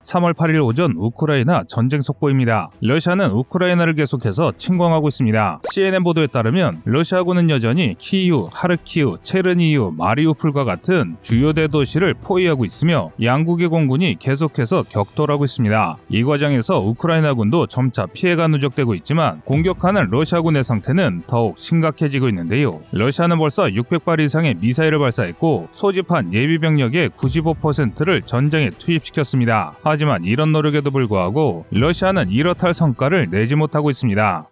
3월 8일 오전 우크라이나 전쟁 속보입니다. 러시아는 우크라이나를 계속해서 침공하고 있습니다. CNN 보도에 따르면 러시아군은 여전히 키이우, 하르키우, 체르니우, 마리우폴과 같은 주요 대도시를 포위하고 있으며 양국의 공군이 계속해서 격돌하고 있습니다. 이 과정에서 우크라이나군도 점차 피해가 누적되고 있지만 공격하는 러시아군의 상태는 더욱 심각해지고 있는데요. 러시아는 벌써 600발 이상의 미사일을 발사했고 소집한 예비병력의 95%를 전장에 투입시켰습니다. 하지만 이런 노력에도 불구하고 러시아는 이렇다 할 성과를 내지 못하고 있습니다.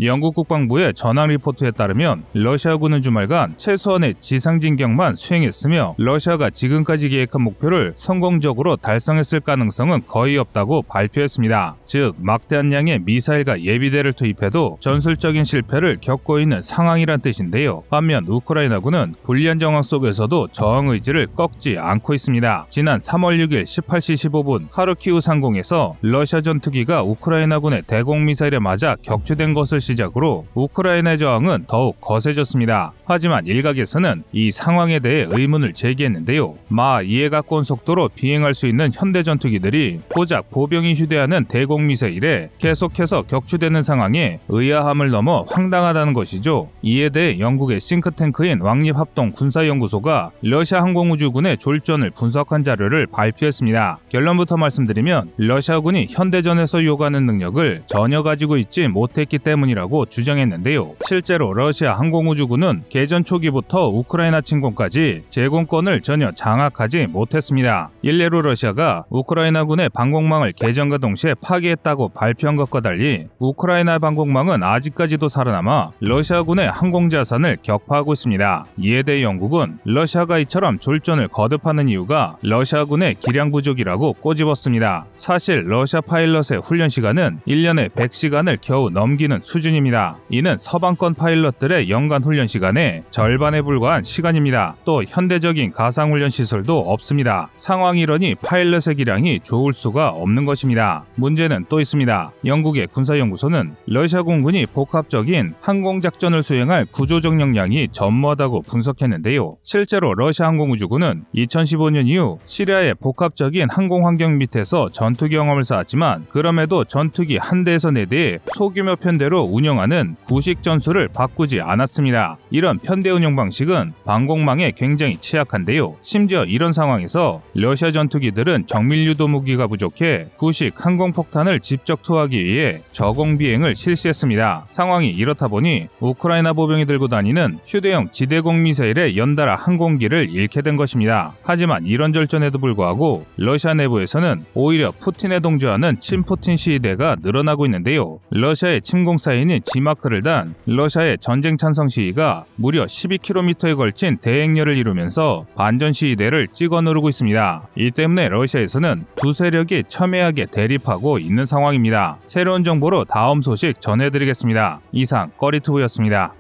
영국 국방부의 전황 리포트에 따르면 러시아군은 주말간 최소한의 지상 진격만 수행했으며 러시아가 지금까지 계획한 목표를 성공적으로 달성했을 가능성은 거의 없다고 발표했습니다. 즉 막대한 양의 미사일과 예비대를 투입해도 전술적인 실패를 겪고 있는 상황이란 뜻인데요. 반면 우크라이나군은 불리한 정황 속에서도 저항 의지를 꺾지 않고 있습니다. 지난 3월 6일 18시 15분 하르키우 상공에서 러시아 전투기가 우크라이나군의 대공미사일에 맞아 격추된 것을 시작으로 우크라이나의 저항은 더욱 거세졌습니다. 하지만 일각에서는 이 상황에 대해 의문을 제기했는데요. 마 2에 가까운 속도로 비행할 수 있는 현대 전투기들이 고작 보병이 휴대하는 대공미사일에 계속해서 격추되는 상황에 의아함을 넘어 황당하다는 것이죠. 이에 대해 영국의 싱크탱크인 왕립합동군사연구소가 러시아 항공우주군의 졸전을 분석한 자료를 발표했습니다. 결론부터 말씀드리면 러시아군이 현대전에서 요구하는 능력을 전혀 가지고 있지 못했기 때문이라고 주장했는데요. 실제로 러시아 항공우주군은 개전 초기부터 우크라이나 침공까지 제공권을 전혀 장악하지 못했습니다. 일례로 러시아가 우크라이나군의 방공망을 개전과 동시에 파괴했다고 발표한 것과 달리 우크라이나 방공망은 아직까지도 살아남아 러시아군의 항공자산을 격파하고 있습니다. 이에 대해 영국은 러시아가 이처럼 졸전을 거듭하는 이유가 러시아군의 기량 부족이라고 꼬집었습니다. 사실 러시아 파일럿의 훈련 시간은 1년에 100시간을 겨우 넘기는 수준입니다. 이는 서방권 파일럿들의 연간 훈련 시간의 절반에 불과한 시간입니다. 또 현대적인 가상훈련 시설도 없습니다. 상황이러니 파일럿의 기량이 좋을 수가 없는 것입니다. 문제는 또 있습니다. 영국의 군사연구소는 러시아 공군이 복합적인 항공작전을 수행할 구조적 역량이 전무하다고 분석했는데요. 실제로 러시아 항공우주군은 2015년 이후 시리아의 복합적인 항공 환경 밑에서 전투 경험을 쌓았지만 그럼에도 전투기 한 대에서 4대의 소규모 편대로 운영하는 구식 전술을 바꾸지 않았습니다. 이런 편대 운영 방식은 방공망에 굉장히 취약한데요. 심지어 이런 상황에서 러시아 전투기들은 정밀 유도 무기가 부족해 구식 항공폭탄을 직접 투하하기 위해 저공 비행을 실시했습니다. 상황이 이렇다 보니 우크라이나 보병이 들고 다니는 휴대용 지대공 미사일에 연달아 항공기를 잃게 된 것입니다. 하지만 이런 절전에도 불구하고 러시아 내부에서는 오히려 푸틴에 동조하는 친푸틴 시위대가 늘어나고 있는데요. 러시아의 침공 사인인 G마크를 단 러시아의 전쟁 찬성 시위가 무려 12km에 걸친 대행렬을 이루면서 반전 시위대를 찍어 누르고 있습니다. 이 때문에 러시아에서는 두 세력이 첨예하게 대립하고 있는 상황입니다. 새로운 정보로 다음 소식 전해드리겠습니다. 이상 꺼리투브였습니다.